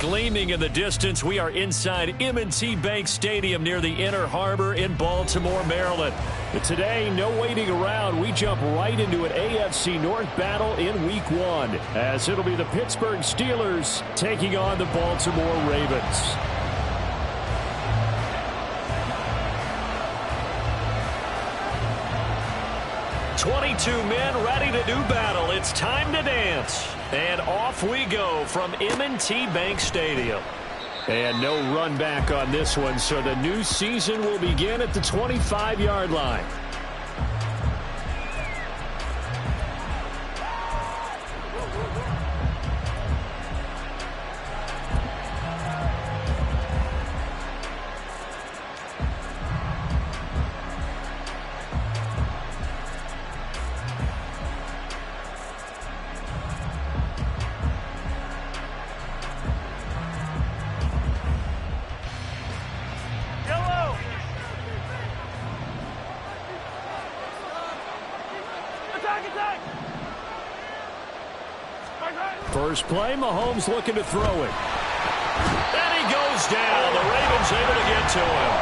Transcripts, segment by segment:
gleaming in the distance. We are inside M&T Bank Stadium near the Inner Harbor in Baltimore, Maryland. But today, no waiting around. We jump right into an AFC North battle in Week 1, as it'll be the Pittsburgh Steelers taking on the Baltimore Ravens. "22 men ready to do battle. It's time to dance." And off we go from M&T Bank Stadium. And no run back on this one, so the new season will begin at the 25-yard line. First play, Mahomes looking to throw it. And he goes down. The Ravens able to get to him.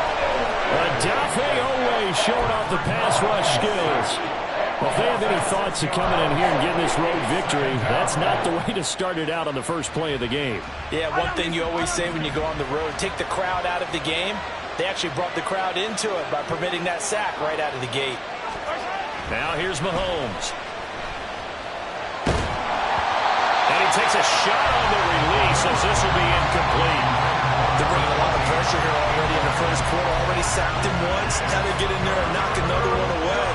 Odafe Oweh showing off the pass rush skills. Well, if they have any thoughts of coming in here and getting this road victory, that's not the way to start it out on the first play of the game. Yeah, one thing you always say when you go on the road, take the crowd out of the game. They actually brought the crowd into it by permitting that sack right out of the gate. Now here's Mahomes. And he takes a shot on the release as this will be incomplete. They're bringing a lot of pressure here already in the first quarter. Already sacked him once. Now they get in there and knock another one away.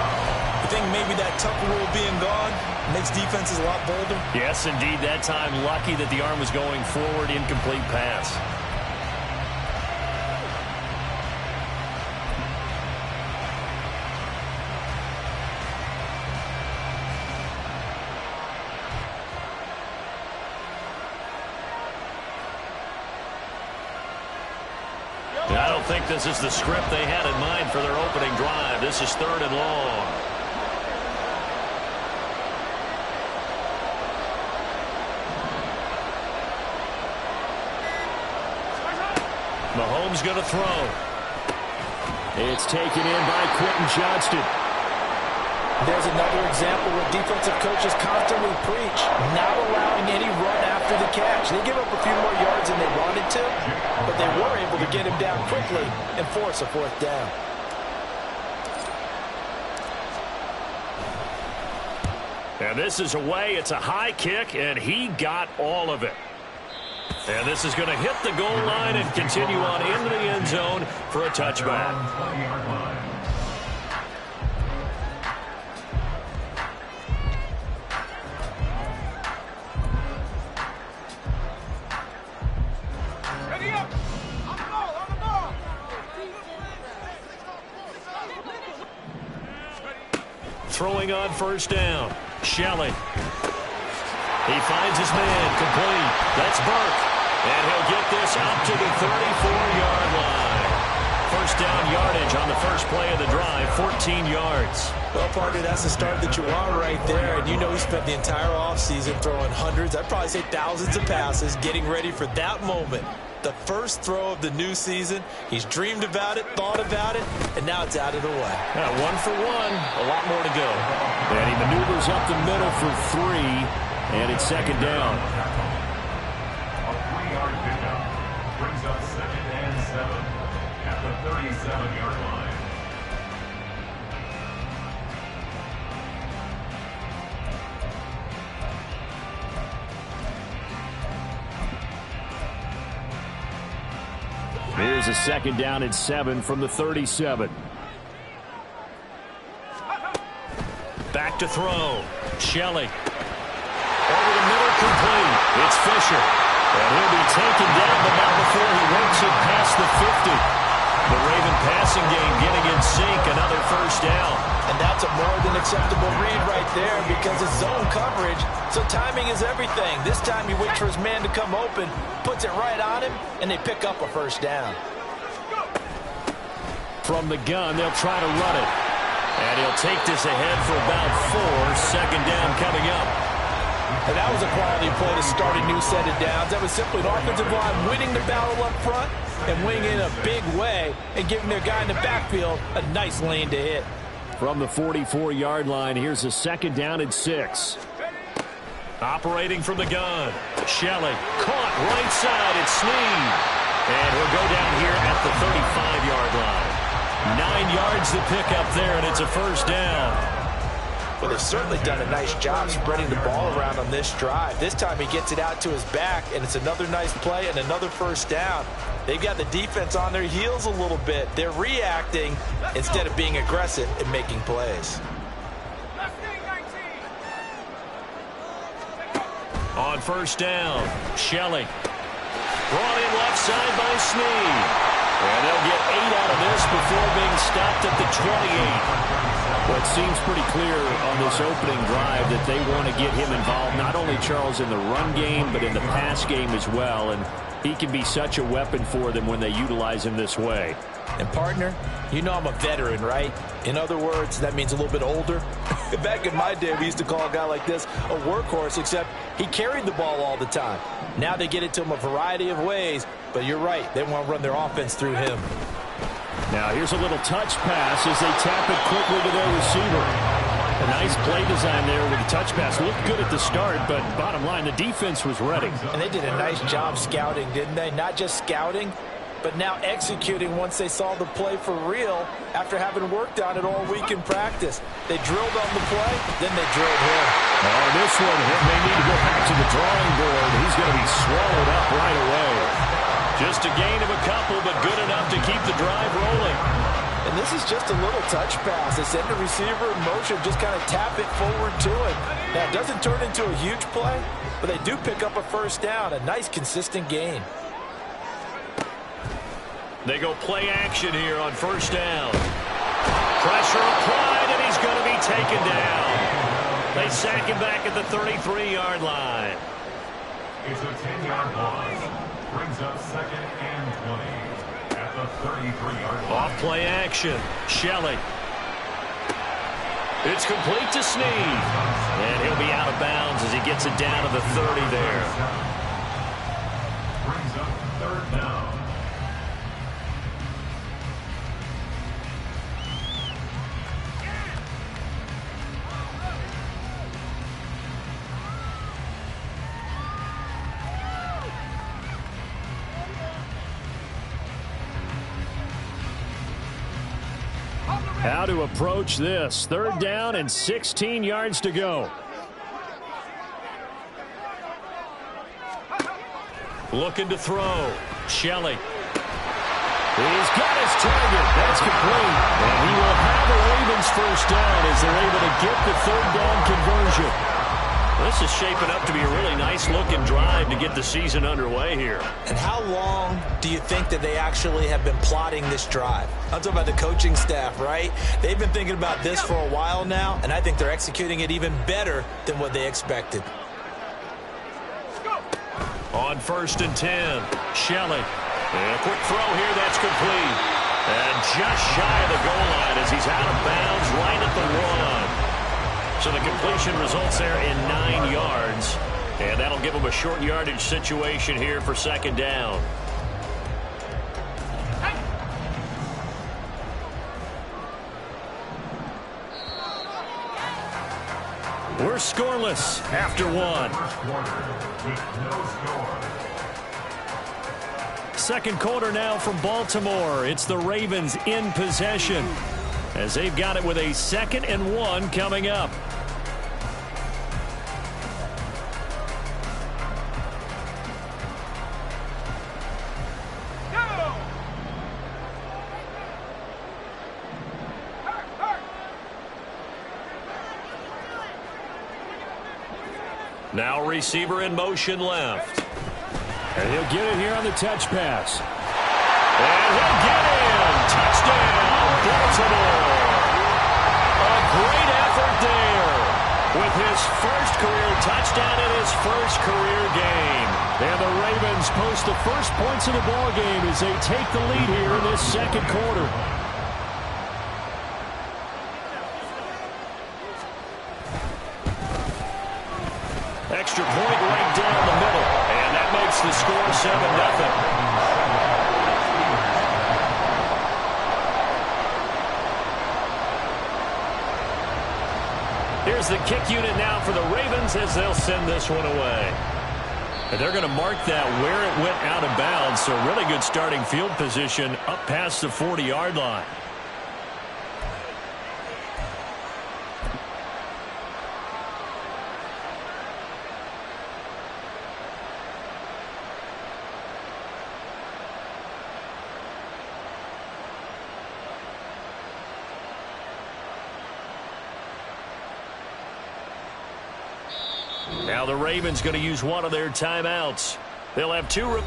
I think maybe that Tucker rule being gone makes defenses a lot bolder. Yes, indeed. That time, lucky that the arm was going forward. Incomplete pass. I don't think this is the script they had in mind for their opening drive. This is 3rd and long. Mahomes going to throw. It's taken in by Quentin Johnston. There's another example where defensive coaches constantly preach, not allowing any run after the catch. They give up a few more yards than they wanted to, but they were able to get him down quickly and force a 4th down. And this is away. It's a high kick, and he got all of it. And this is going to hit the goal line and continue on into the end zone for a touchback. Throwing on 1st down. Shelley. He finds his man. Complete. That's Burke. And he'll get this up to the 34-yard line. 1st down yardage on the first play of the drive. 14 yards. Well, partner, that's the start that you want right there. And you know he spent the entire offseason throwing hundreds, I'd probably say thousands of passes, getting ready for that moment. The first throw of the new season. He's dreamed about it, thought about it, and now it's out of the way. Yeah, 1 for 1. A lot more to go. And he maneuvers up the middle for 3, and it's 2nd down. A 3-yard pickup brings up 2nd and 7 at the 37-yard line. Here's a 2nd down and 7 from the 37. Back to throw. Shelley. Over the middle, complete. It's Fisher. And he'll be taken down, but not before he works it past the 50. The Raven passing game getting in sync. Another 1st down. And that's a more than acceptable read right there because it's zone coverage, so timing is everything. This time he waits for his man to come open, puts it right on him, and they pick up a 1st down. From the gun, they'll try to run it. And he'll take this ahead for about 4. 2nd down coming up. And that was a quality play to start a new set of downs. That was simply an offensive line winning the battle up front and winning in a big way and giving their guy in the backfield a nice lane to hit. From the 44-yard line, here's a 2nd down and 6. Operating from the gun, Shelley caught right side. It's Snead. And he'll go down here at the 35-yard line. 9 yards to pick up there, and it's a 1st down. Well, they've certainly done a nice job spreading the ball around on this drive. This time he gets it out to his back, and it's another nice play and another 1st down. They've got the defense on their heels a little bit. They're reacting instead of being aggressive and making plays. On 1st down, Shelley. Brought in left side by Snead. And they'll get 8 out of this before being stopped at the 28. Well, it seems pretty clear on this opening drive that they want to get him involved, not only, Charles, in the run game, but in the pass game as well. And he can be such a weapon for them when they utilize him this way. And, partner, you know I'm a veteran, right? In other words, that means a little bit older. Back in my day, we used to call a guy like this a workhorse, except he carried the ball all the time. Now they get it to him a variety of ways, but you're right. They want to run their offense through him. Now here's a little touch pass as they tap it quickly to their receiver. A nice play design there with the touch pass. Looked good at the start, but bottom line, the defense was ready. And they did a nice job scouting, didn't they? Not just scouting, but now executing once they saw the play for real after having worked on it all week in practice. They drilled on the play, then they drilled him. Oh, this one, they need to go back to the drawing board. He's going to be swallowed up right away. Just a gain of a couple, but good enough to keep the drive rolling. And this is just a little touch pass. They send the receiver in motion, just kind of tap it forward to him. Now, it doesn't turn into a huge play, but they do pick up a 1st down, a nice, consistent gain. They go play action here on 1st down. Pressure applied, and he's going to be taken down. They sack him back at the 33-yard line. It's a 10-yard loss. Brings up 2nd and 20 at the 33-yard line. Off play action. Shelley. It's complete to Snead. And he'll be out of bounds as he gets it down to the 30 there. Brings up 3rd down. How to approach this. 3rd down and 16 yards to go. Looking to throw. Shelley. He's got his target. That's complete. And he will have the Ravens 1st down as they're able to get the 3rd down conversion. This is shaping up to be a really nice-looking drive to get the season underway here. And how long do you think that they actually have been plotting this drive? I'm talking about the coaching staff, right? They've been thinking about this for a while now, and I think they're executing it even better than what they expected. On 1st and 10, Shelley. And a quick throw here, that's complete. And just shy of the goal line as he's out of bounds right at the 1. So the completion results there in 9 yards. And that'll give them a short yardage situation here for 2nd down. We're scoreless after 1. Second quarter now from Baltimore. It's the Ravens in possession as they've got it with a 2nd and 1 coming up. Now receiver in motion left. And he'll get it here on the touch pass. And he'll get in. Touchdown, Baltimore. A great effort there with his first career touchdown in his first career game. And the Ravens post the first points of the ball game as they take the lead here in this 2nd quarter. is the kick unit now for the Ravens as they'll send this one away. And they're going to mark that where it went out of bounds, so really good starting field position up past the 40-yard line. Now the Ravens going to use one of their timeouts. They'll have two.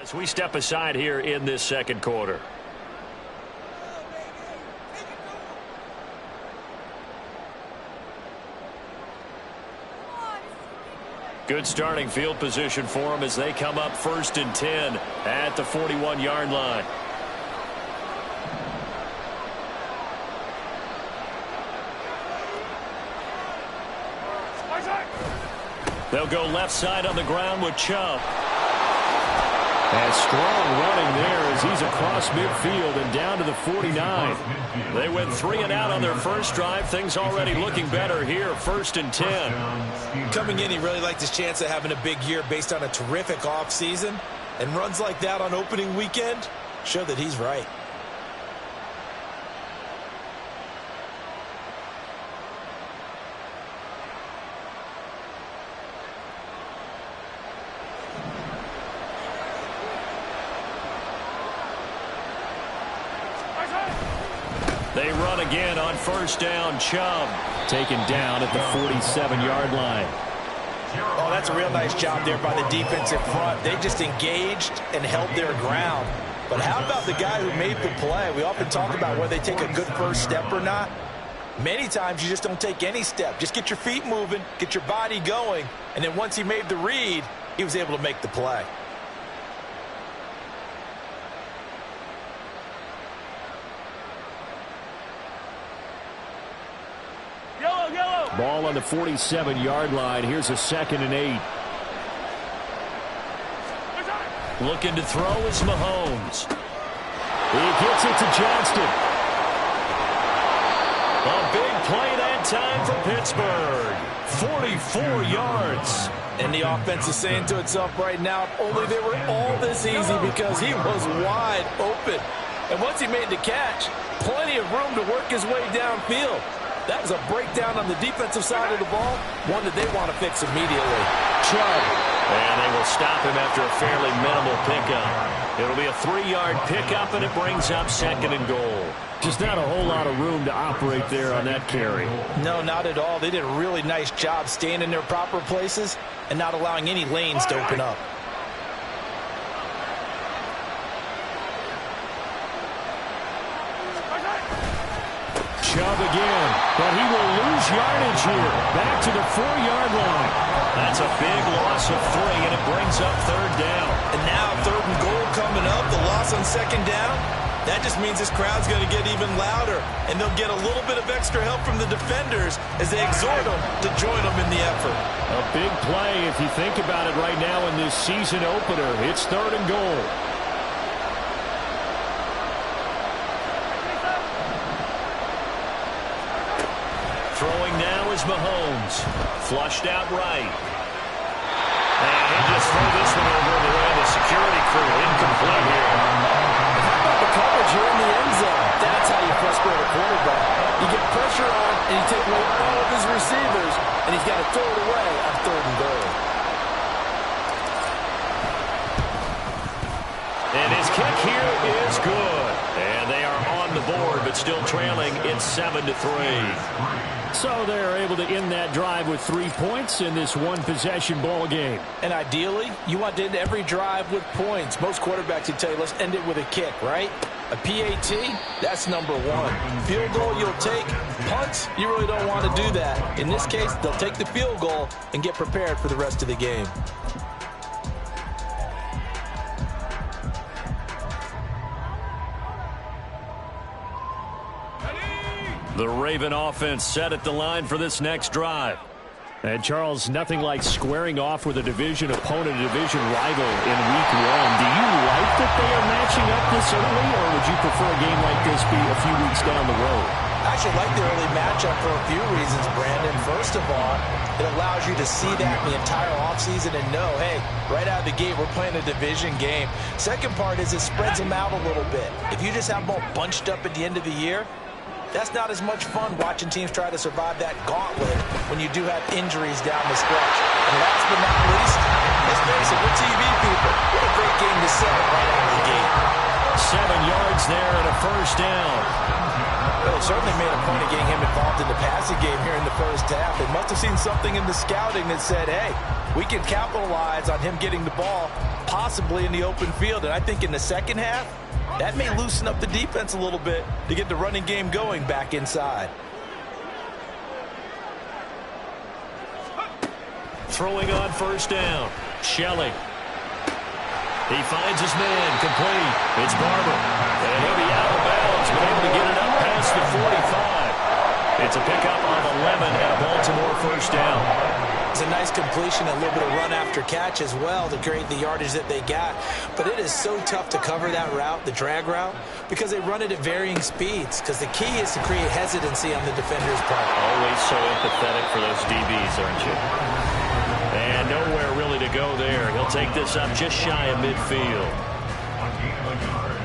As we step aside here in this second quarter. Good starting field position for them as they come up 1st and 10 at the 41-yard line. They'll go left side on the ground with Chubb. And strong running there as he's across midfield and down to the 49. They went 3 and out on their first drive. Things already looking better here, 1st and 10. Coming in, he really liked his chance of having a big year based on a terrific offseason. And runs like that on opening weekend show that he's right. They run again on 1st down. Chubb taken down at the 47-yard line. Oh, that's a real nice job there by the defensive front. They just engaged and held their ground. But how about the guy who made the play? We often talk about whether they take a good first step or not. Many times you just don't take any step. Just get your feet moving, get your body going, and then once he made the read, he was able to make the play. Ball on the 47-yard line. Here's a 2nd and 8. Looking to throw is Mahomes. He gets it to Johnston. A big play that time for Pittsburgh. 44 yards. And the offense is saying to itself right now, if only they were all this easy, because he was wide open. And once he made the catch, plenty of room to work his way downfield. That was a breakdown on the defensive side of the ball, one that they want to fix immediately. Chubb. And they will stop him after a fairly minimal pickup. It'll be a 3-yard pickup, and it brings up 2nd and goal. Just not a whole lot of room to operate there on that carry. No, not at all. They did a really nice job staying in their proper places and not allowing any lanes to open up. Chubb again, but he will lose yardage here. Back to the 4-yard line. That's a big loss of 3, and it brings up 3rd down. And now 3rd and goal coming up. The loss on 2nd down. That just means this crowd's going to get even louder, and they'll get a little bit of extra help from the defenders as they exhort them to join them in the effort. A big play if you think about it right now in this season opener. It's 3rd and goal. Throwing now is Mahomes. Flushed out right. And he just threw this one over the way of the security crew. Incomplete here. How about the coverage here in the end zone? That's how you frustrate a quarterback. You get pressure on, and you take away all of his receivers, and he's got to throw it away on 3rd and goal. And his kick here is good. And they are on the board, but still trailing. It's 7-3. So they're able to end that drive with 3 points in this one-possession ball game. And ideally, you want to end every drive with points. Most quarterbacks would tell you, let's end it with a kick, right? A PAT, that's number 1. Field goal you'll take. Punts, you really don't want to do that. In this case, they'll take the field goal and get prepared for the rest of the game. The Raven offense set at the line for this next drive. And, Charles, nothing like squaring off with a division opponent, a division rival in Week 1. Do you like that they are matching up this early, or would you prefer a game like this be a few weeks down the road? I actually like the early matchup for a few reasons, Brandon. First of all, it allows you to see that in the entire offseason and know, hey, right out of the gate, we're playing a division game. Second part is it spreads them out a little bit. If you just have them all bunched up at the end of the year, that's not as much fun watching teams try to survive that gauntlet when you do have injuries down the stretch. And last but not least, let's face it, we're TV people. What a great game to set right out of the gate. 7 yards there and a 1st down. Well, it certainly made a point of getting him involved in the passing game here in the first half. They must have seen something in the scouting that said, hey, we can capitalize on him getting the ball possibly in the open field. And I think in the second half, that may loosen up the defense a little bit to get the running game going back inside. Throwing on 1st down. Shelley. He finds his man. Complete. It's Barber. And he'll be out of bounds, but able to get it up past the 45. It's a pickup of 11 and a Baltimore 1st down. It's a nice completion, a little bit of run after catch as well to create the yardage that they got. But it is so tough to cover that route, the drag route, because they run it at varying speeds. Because the key is to create hesitancy on the defender's part. Always so empathetic for those DBs, aren't you? And nowhere really to go there. He'll take this up just shy of midfield. A gain of a yard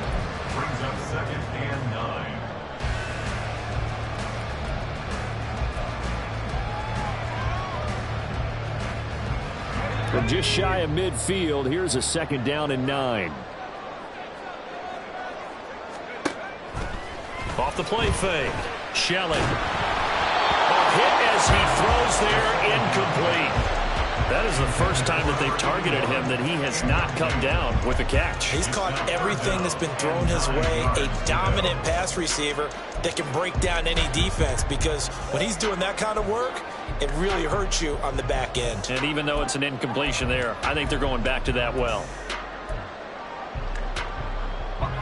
brings up 2nd and 9. From just shy of midfield, here's a 2nd down and 9. Off the play fake. Shelley. A hit as he throws there, incomplete. That is the first time that they've targeted him that he has not come down with a catch. He's caught everything that's been thrown his way. A dominant pass receiver that can break down any defense, because when he's doing that kind of work, it really hurts you on the back end. And even though it's an incompletion there, I think they're going back to that well.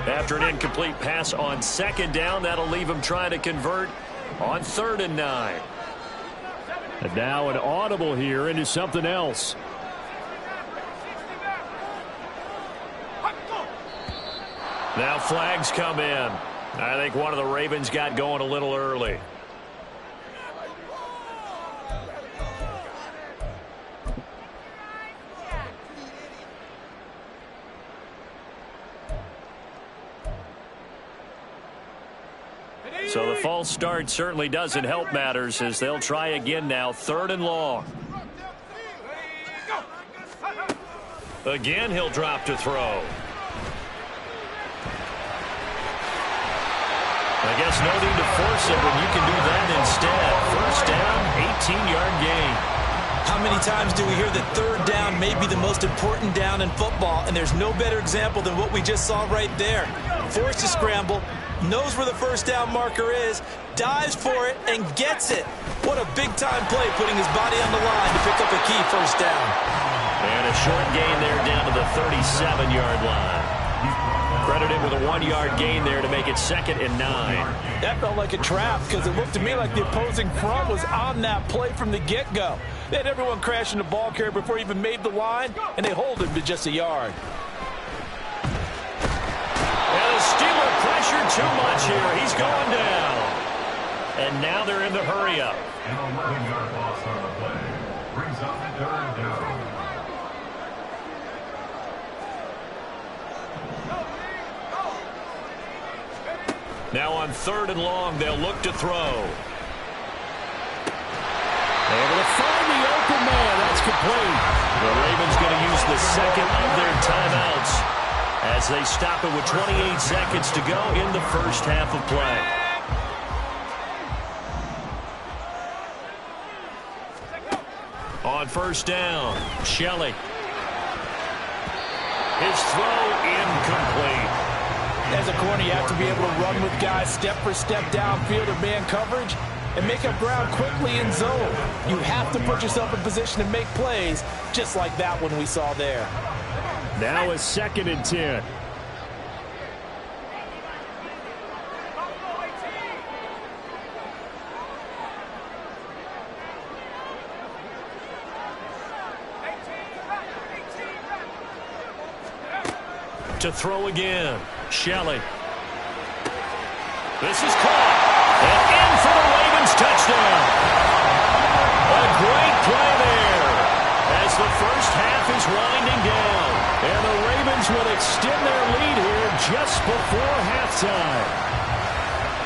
After an incomplete pass on 2nd down, that'll leave him trying to convert on 3rd and 9. And now an audible here into something else. Now flags come in. I think one of the Ravens got going a little early. So the false start certainly doesn't help matters as they'll try again now. 3rd and long. Again, he'll drop to throw. I guess no need to force it when you can do that instead. First down, 18-yard gain. How many times do we hear that third down may be the most important down in football, and there's no better example than what we just saw right there. Forced to scramble, knows where the first down marker is, dives for it, and gets it. What a big-time play, putting his body on the line to pick up a key first down. And a short gain there down to the 37-yard line. Credited with a 1-yard gain there to make it 2nd and 9. That felt like a trap because it looked to me like the opposing front was on that play from the get-go. They had everyone crashing the ball carrier before he even made the line, and they hold him to just a yard. And the Steeler pressured too much here. He's going down. And now they're in the hurry-up. An 11-yard loss on the play. Brings up the 3rd down. Now on 3rd and long, they'll look to throw. Able to find the open man. That's complete. The Ravens going to use the second of their timeouts as they stop it with 28 seconds to go in the first half of play. On first down, Shelley. His throw incomplete. As a corner, you have to be able to run with guys step for step downfield or man coverage and make up ground quickly in zone. You have to put yourself in position to make plays, just like that one we saw there. Now a 2nd and 10. To throw again, Shelley. This is caught. And in for the Ravens touchdown. A great play there as the first half is winding down. And the Ravens will extend their lead here just before halftime.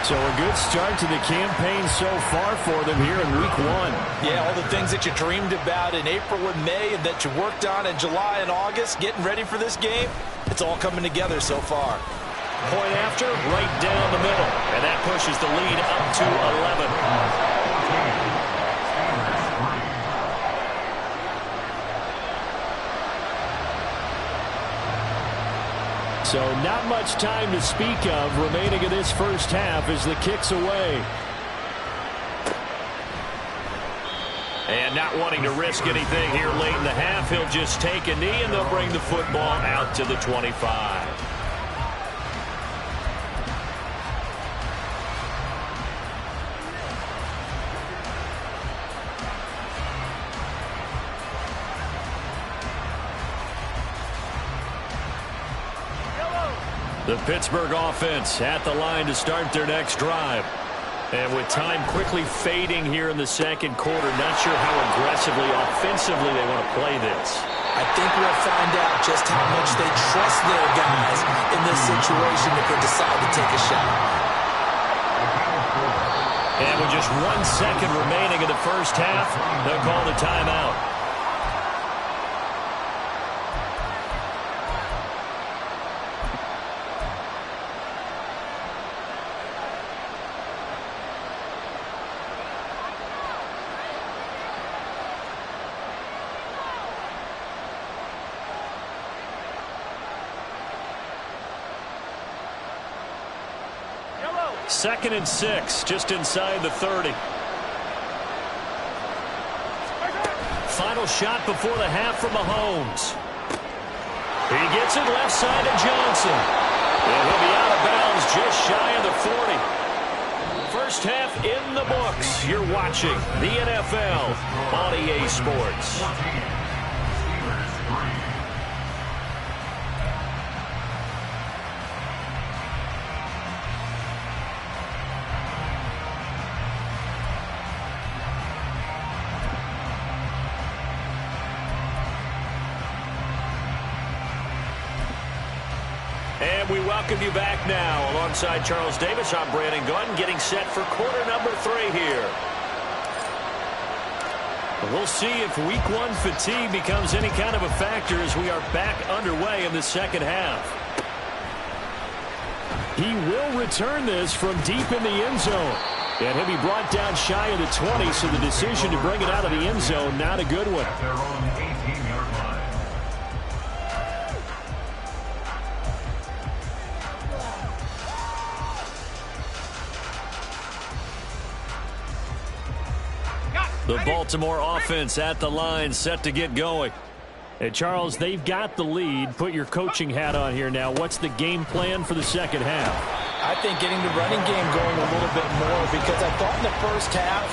So a good start to the campaign so far for them here in week 1. Yeah, all the things that you dreamed about in April and May and that you worked on in July and August, getting ready for this game, it's all coming together so far. Point after, right down the middle. And that pushes the lead up to 11. So not much time to speak of remaining in this first half as the kick's away. And not wanting to risk anything here late in the half, he'll just take a knee and they'll bring the football out to the 25. The Pittsburgh offense at the line to start their next drive. And with time quickly fading here in the second quarter, not sure how aggressively, offensively they want to play this. I think we'll find out just how much they trust their guys in this situation if they decide to take a shot. And with just 1 second remaining in the first half, they'll call the timeout. Second and 6, just inside the 30. Final shot before the half from Mahomes. He gets it left side to Johnson. And he'll be out of bounds just shy of the 40. First half in the books. You're watching the NFL on EA Sports. And we welcome you back now. Alongside Charles Davis, I'm Brandon Gordon, getting set for quarter number 3 here. We'll see if week one fatigue becomes any kind of a factor as we are back underway in the second half. He will return this from deep in the end zone. And he'll be brought down shy of the 20, so the decision to bring it out of the end zone, not a good one. At their own 18-yard line. The Baltimore offense at the line, set to get going. And Charles, they've got the lead. Put your coaching hat on here now. What's the game plan for the second half? I think getting the running game going a little bit more, because I thought in the first half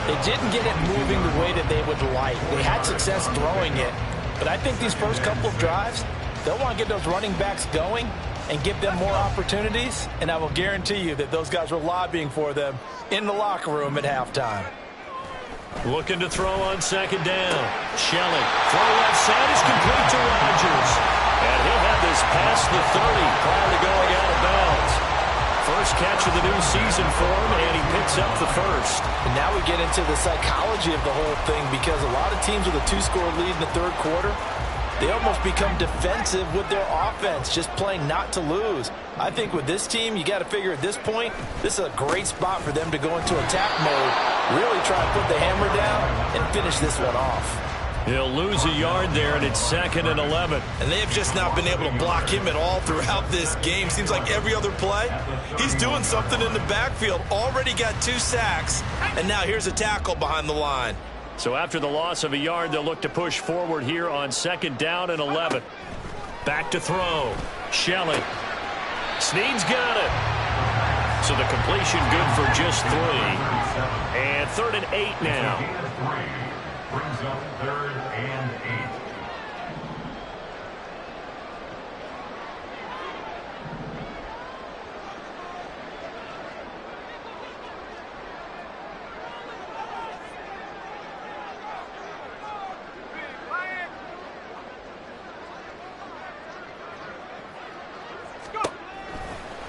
they didn't get it moving the way that they would like. They had success throwing it, but I think these first couple of drives, they'll want to get those running backs going and give them more opportunities, and I will guarantee you that those guys were lobbying for them in the locker room at halftime. Looking to throw on second down. Shelley. Throw left side is complete to Rodgers. And he'll have this past the 30 prior to going out of bounds. First catch of the new season for him, and he picks up the first. And now we get into the psychology of the whole thing, because a lot of teams with a 2-score lead in the third quarter, they almost become defensive with their offense, just playing not to lose. I think with this team, you got to figure at this point, this is a great spot for them to go into attack mode, really try to put the hammer down and finish this one off. He'll lose a yard there, and it's 2nd and 11. And they have just not been able to block him at all throughout this game. Seems like every other play, he's doing something in the backfield. Already got 2 sacks, and now here's a tackle behind the line. So after the loss of a yard, they'll look to push forward here on 2nd down and 11. Back to throw. Shelley. Snead's got it. So the completion good for just 3. And 3rd and 8 now. Brings up 3rd and 8.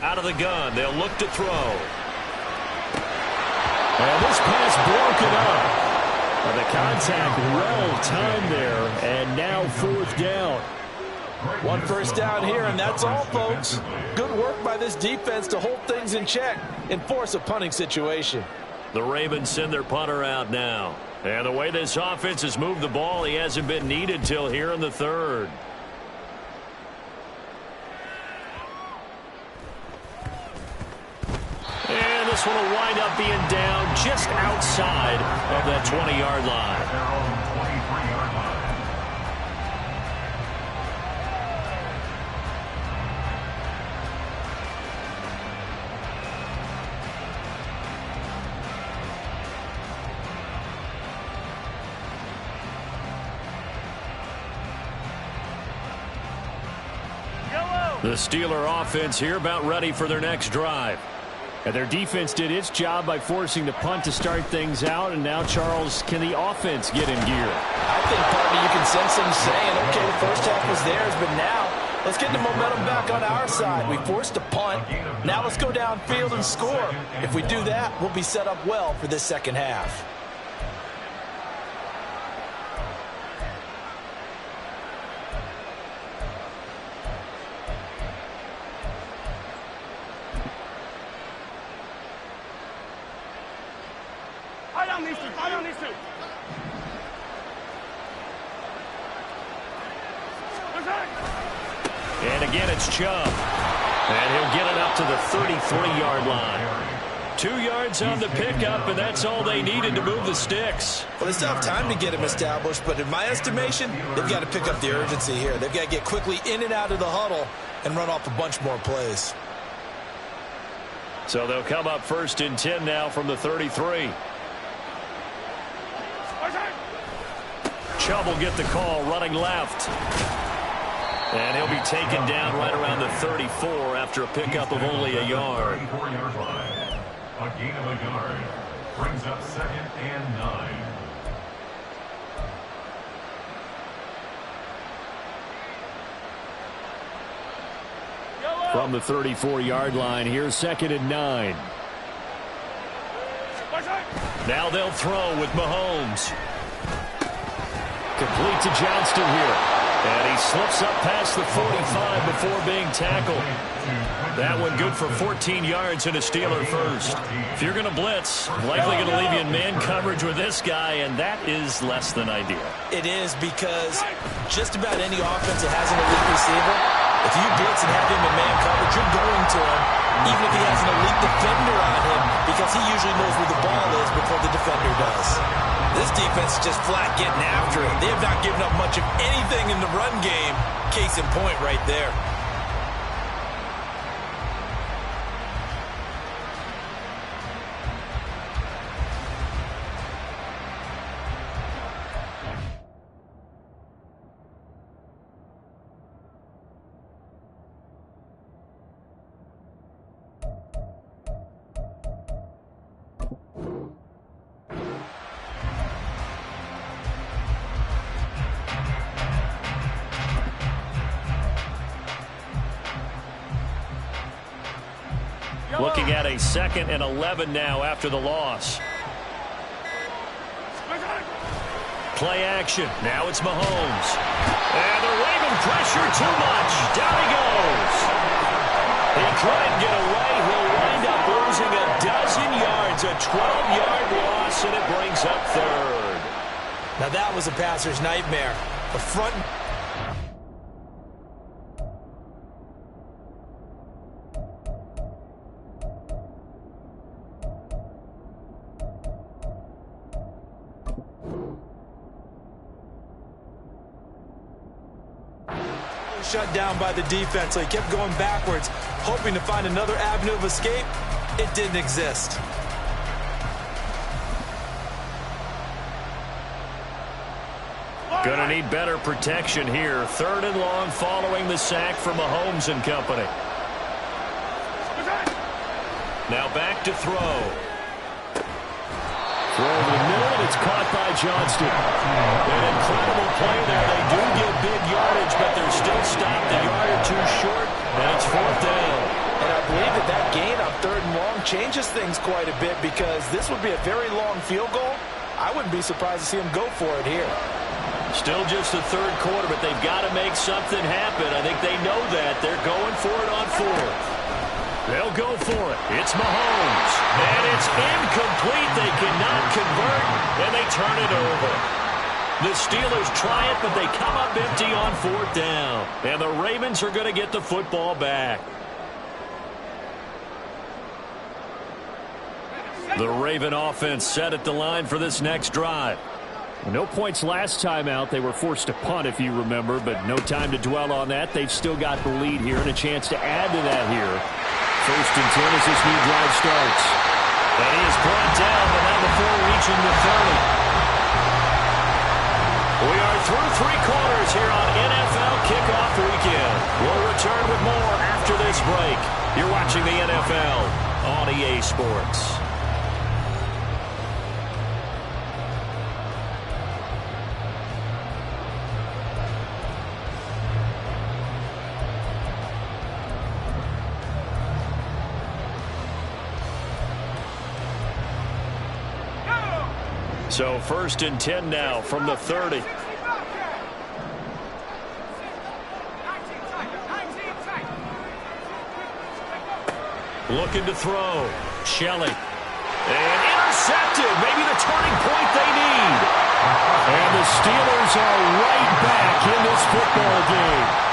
Out of the gun, they'll look to throw. And this pass broken up. The contact well timed there, and now 4th down. 1 first down here, and that's all, folks. Good work by this defense to hold things in check and force a punting situation. The Ravens send their punter out now. And the way this offense has moved the ball, he hasn't been needed till here in the 3rd. And this one will wind up being down just outside of that 20-yard line. Their own 23-yard line. The Steeler offense here about ready for their next drive. And their defense did its job by forcing the punt to start things out. And now, Charles, can the offense get in gear? I think, partner, you can sense them saying, okay, the first half was theirs, but now let's get the momentum back on our side. We forced a punt. Now let's go downfield and score. If we do that, we'll be set up well for this second half. And again, it's Chubb. And he'll get it up to the 33-yard line. 2 yards on the pickup, and that's all they needed to move the sticks. Well, they still have time to get him established, but in my estimation, they've got to pick up the urgency here. They've got to get quickly in and out of the huddle and run off a bunch more plays. So they'll come up 1st and 10 now from the 33. Chubb will get the call running left. And he'll be taken down right around the 34 after a pickup of only a yard. 34-yard line. A gain of a yard. Brings up 2nd and 9. From the 34-yard line, here's 2nd and 9. Now they'll throw with Mahomes. Complete to Johnston here. And he slips up past the 45 before being tackled. That one good for 14 yards and a Steeler first. If you're going to blitz, likely going to leave you in man coverage with this guy, and that is less than ideal. It is, because just about any offense that has an elite receiver, if you blitz and have him in man coverage, you're going to him, even if he has an elite defender on him, because he usually knows where the ball is before the defender does. This defense is just flat getting after it. They have not given up much of anything in the run game. Case in point right there. Looking at a 2nd and 11 now after the loss. Play action. Now it's Mahomes. And the Raven pressure too much. Down he goes. He couldn't get away. He'll wind up losing a dozen yards. A 12-yard loss, and it brings up 3rd. Now that was a passer's nightmare. The front... shut down by the defense, so he kept going backwards, hoping to find another avenue of escape. It didn't exist. Gonna need better protection here. 3rd and long following the sack from Mahomes and company. Now back to throw. Throw over the middle, and it's caught by Johnston. An incredible play there. They do get big yardage, but they're still stopped a yard or two short, and it's 4th down. And I believe that gain on 3rd and long changes things quite a bit, because this would be a very long field goal. I wouldn't be surprised to see him go for it here. Still just the 3rd quarter, but they've got to make something happen. I think they know that. They're going for it on 4th. They'll go for it. It's Mahomes. And it's incomplete. They cannot convert, and they turn it over. The Steelers try it, but they come up empty on 4th down. And the Ravens are going to get the football back. The Raven offense set at the line for this next drive. No points last time out. They were forced to punt, if you remember, but no time to dwell on that. They've still got the lead here and a chance to add to that here. 1st and 10 as this new drive starts. And he is brought down, but not before reaching the 30. We are through 3 quarters here on NFL Kickoff Weekend. We'll return with more after this break. You're watching the NFL on EA Sports. So 1st and 10 now from the 30. Looking to throw. Shelley. And intercepted. Maybe the turning point they need. And the Steelers are right back in this football game.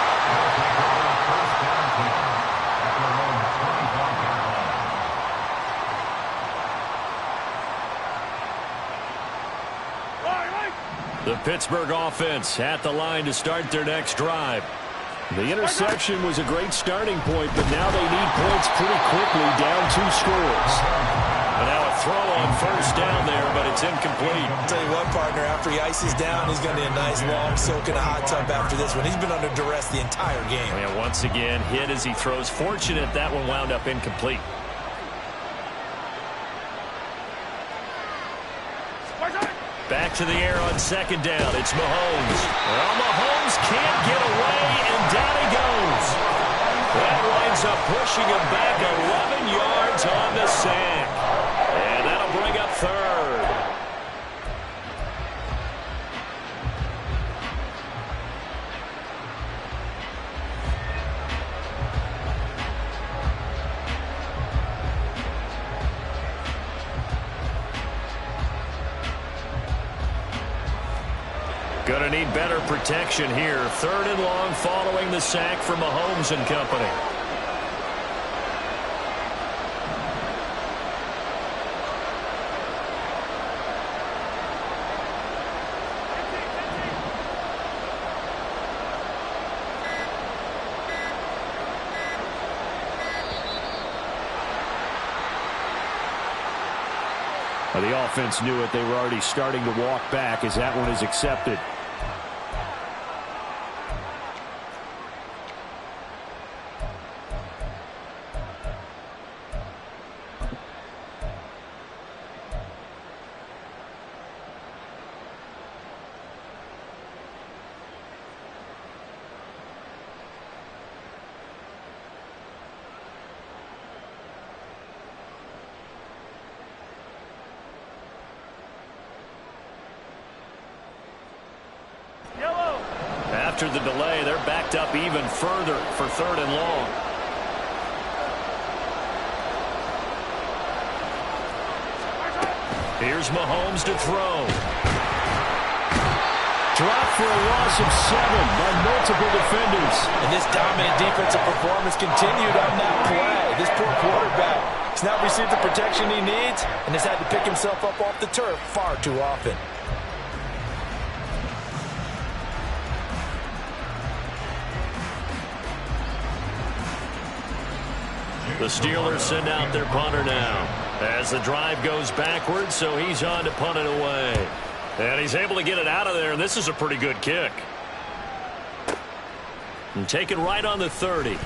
The Pittsburgh offense at the line to start their next drive. The interception was a great starting point, but now they need points pretty quickly, down 2 scores. And now a throw on 1st down there, but it's incomplete. I'll tell you what, partner, after he ices down, he's going to need a nice long soak in a hot tub after this one. He's been under duress the entire game. And once again, hit as he throws. Fortunate that one wound up incomplete. Back to the air on 2nd down. It's Mahomes. Well, Mahomes can't get away, and down he goes. That winds up pushing him back 11 yards on the sack. And that'll bring up 3rd. Gonna need better protection here. 3rd and long following the sack from Mahomes and company. Well, the offense knew it. They were already starting to walk back as that one is accepted. After the delay, they're backed up even further for 3rd and long. Here's Mahomes to throw. Dropped for a loss of 7 by multiple defenders. And this dominant defensive performance continued on that play. This poor quarterback has not received the protection he needs and has had to pick himself up off the turf far too often. The Steelers send out their punter now as the drive goes backwards, so he's on to punt it away. And he's able to get it out of there, and this is a pretty good kick. And take it right on the 30.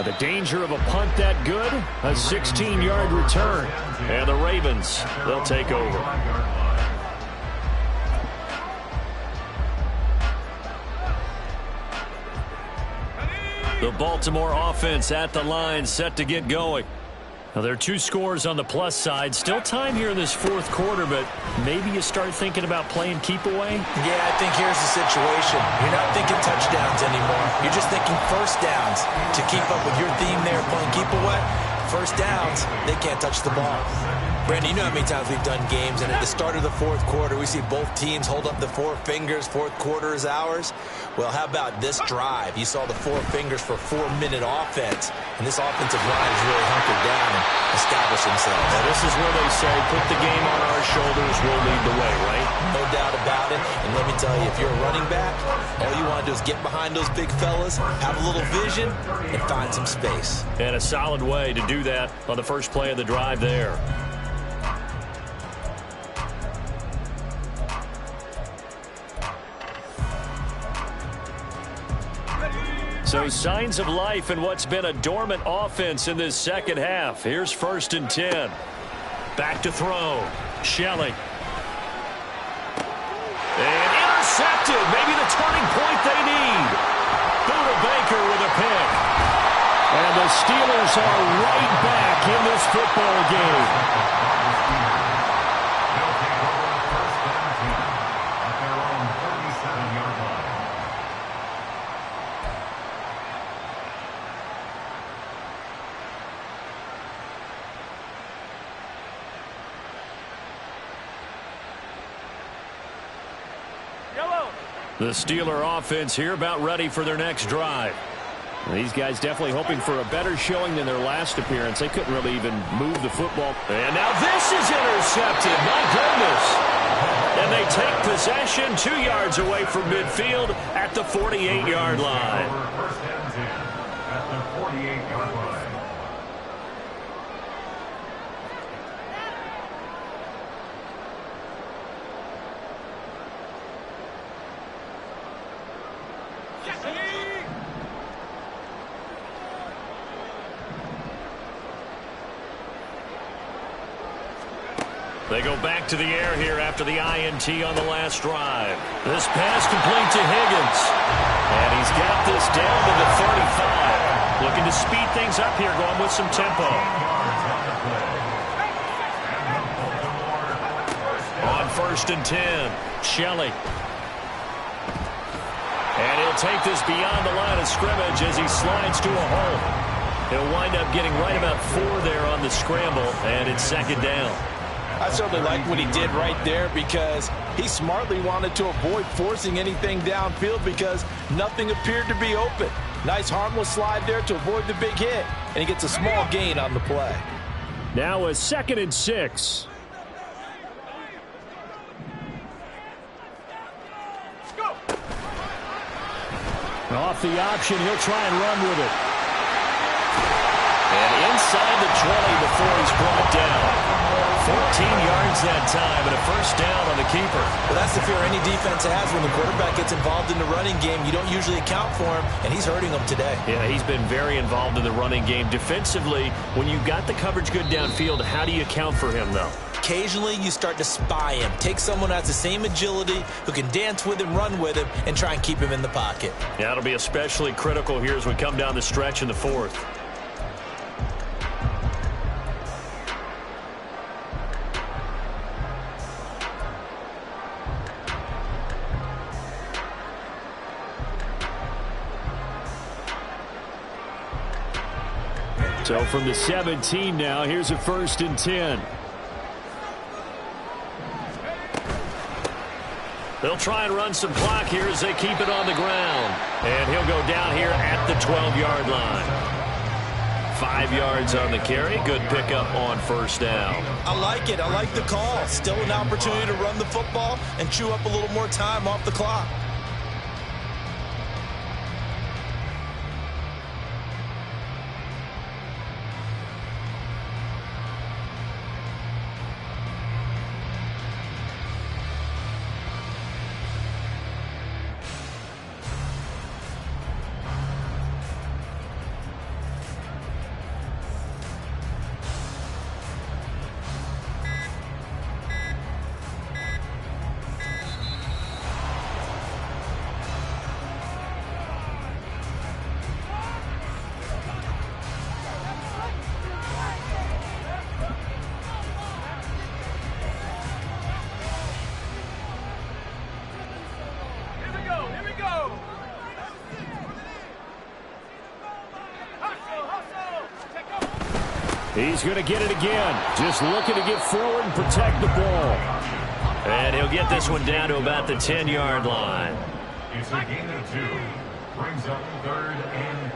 The danger of a punt that good, a 16-yard return. And the Ravens, they'll take over. The Baltimore offense at the line, set to get going. Now, there are 2 scores on the plus side. Still time here in this 4th quarter, but maybe you start thinking about playing keep away? Yeah, I think here's the situation. You're not thinking touchdowns anymore. You're just thinking first downs. To keep up with your theme there, playing keep away, first downs, they can't touch the ball. Brandon, you know how many times we've done games, and at the start of the 4th quarter, we see both teams hold up the 4 fingers, 4th quarter is ours. Well, how about this drive? You saw the 4 fingers for 4-minute offense, and this offensive line has really hunkered down and established themselves. Now, this is where they say, put the game on our shoulders, we'll lead the way, right? No doubt about it, and let me tell you, if you're a running back, all you want to do is get behind those big fellas, have a little vision, and find some space. And a solid way to do that on the first play of the drive there. So signs of life in what's been a dormant offense in this second half. Here's 1st and 10. Back to throw. Shelley. And intercepted. Maybe the turning point they need. Buda Baker with a pick. And the Steelers are right back in this football game. The Steeler offense here about ready for their next drive. These guys definitely hoping for a better showing than their last appearance. They couldn't really even move the football. And now this is intercepted. My goodness. And they take possession 2 yards away from midfield at the 48-yard line. First and 10 at the 48-yard line. They go back to the air here after the INT on the last drive. This pass complete to Higgins. And he's got this down to the 35. Looking to speed things up here, going with some tempo. On 1st and 10, Shelley. And he'll take this beyond the line of scrimmage as he slides to a hole. He'll wind up getting right about 4 there on the scramble, and it's 2nd down. I certainly like what he did right there because he smartly wanted to avoid forcing anything downfield because nothing appeared to be open. Nice harmless slide there to avoid the big hit, and he gets a small gain on the play. Now a 2nd and 6. Off the option, he'll try and run with it. And inside the 20 before he's brought down. 14 yards that time and a first down on the keeper. Well, that's the fear any defense has when the quarterback gets involved in the running game. You don't usually account for him, and he's hurting them today. Yeah, he's been very involved in the running game. Defensively, when you've got the coverage good downfield, how do you account for him, though? Occasionally, you start to spy him. Take someone who has the same agility, who can dance with him, run with him, and try and keep him in the pocket. Yeah, it'll be especially critical here as we come down the stretch in the 4th. So from the 17 now, here's a 1st and 10. They'll try and run some clock here as they keep it on the ground. And he'll go down here at the 12-yard line. 5 yards on the carry. Good pickup on first down. I like it. I like the call. Still an opportunity to run the football and chew up a little more time off the clock. He's going to get it again. Just looking to get forward and protect the ball. And he'll get this one down to about the 10-yard line. It's a gain of 2. Brings up 3rd and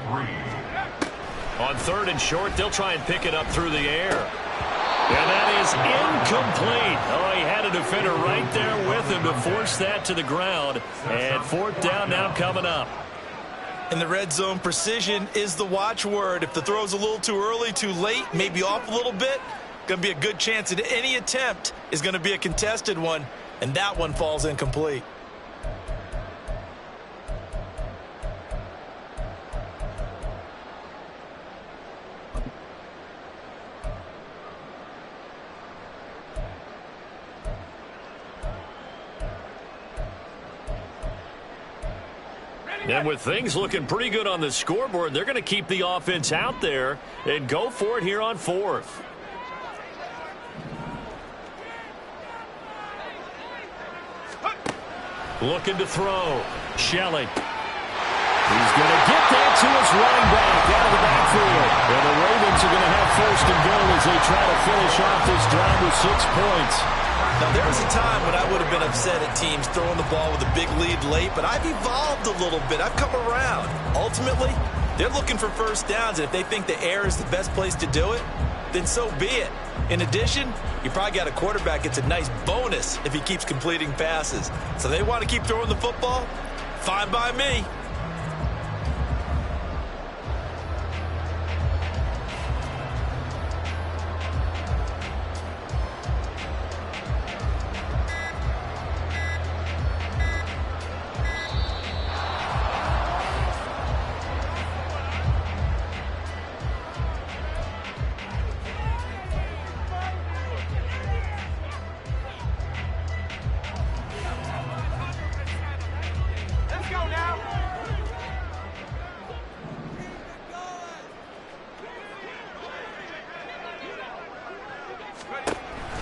3. On 3rd and short, they'll try and pick it up through the air. And that is incomplete. Oh, he had a defender right there with him to force that to the ground. And 4th down now coming up. In the red zone, precision is the watchword. If the throw's a little too early, too late, maybe off a little bit, going to be a good chance that any attempt is going to be a contested one, and that one falls incomplete. And with things looking pretty good on the scoreboard, they're going to keep the offense out there and go for it here on 4th. Looking to throw. Shelley. He's going to get that to his running back out of the backfield. And the Ravens are going to have 1st and goal as they try to finish off this drive with 6 points. Now, there was a time when I would have been upset at teams throwing the ball with a big lead late, but I've evolved a little bit. I've come around. Ultimately, they're looking for first downs, and if they think the air is the best place to do it, then so be it. In addition, you probably got a quarterback that's a nice bonus if he keeps completing passes. So they want to keep throwing the football? Fine by me.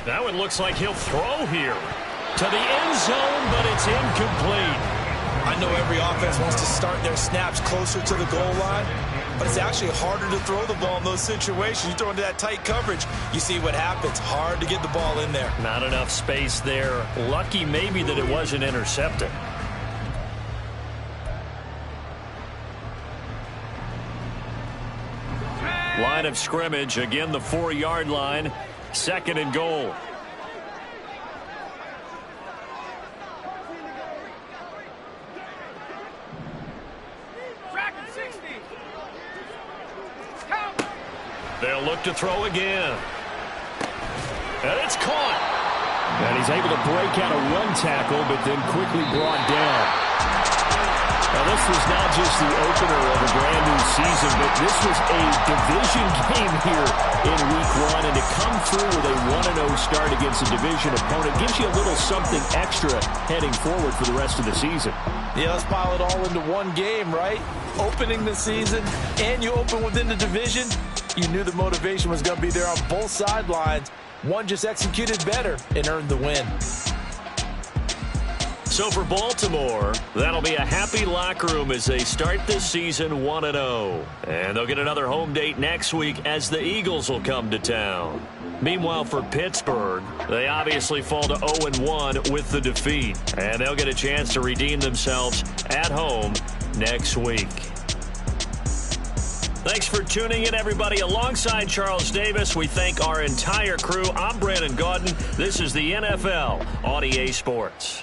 Now it looks like he'll throw here to the end zone, but it's incomplete. I know every offense wants to start their snaps closer to the goal line, but it's actually harder to throw the ball in those situations. You throw into that tight coverage, you see what happens. Hard to get the ball in there. Not enough space there. Lucky maybe that it wasn't intercepted. Line of scrimmage, again the 4-yard line, 2nd and goal. They'll look to throw again. And it's caught. And he's able to break out of one tackle, but then quickly brought down. Now, this was not just the opener of a brand-new season, but this was a division game here in Week 1, and to come through with a 1-0 start against a division opponent gives you a little something extra heading forward for the rest of the season. Yeah, let's pile it all into one game, right? Opening the season, and you open within the division. You knew the motivation was going to be there on both sidelines. One just executed better and earned the win. So for Baltimore, that'll be a happy locker room as they start this season 1-0. And they'll get another home date next week as the Eagles will come to town. Meanwhile, for Pittsburgh, they obviously fall to 0-1 with the defeat. And they'll get a chance to redeem themselves at home next week. Thanks for tuning in, everybody. Alongside Charles Davis, we thank our entire crew. I'm Brandon Gaudin. This is the NFL on EA Sports.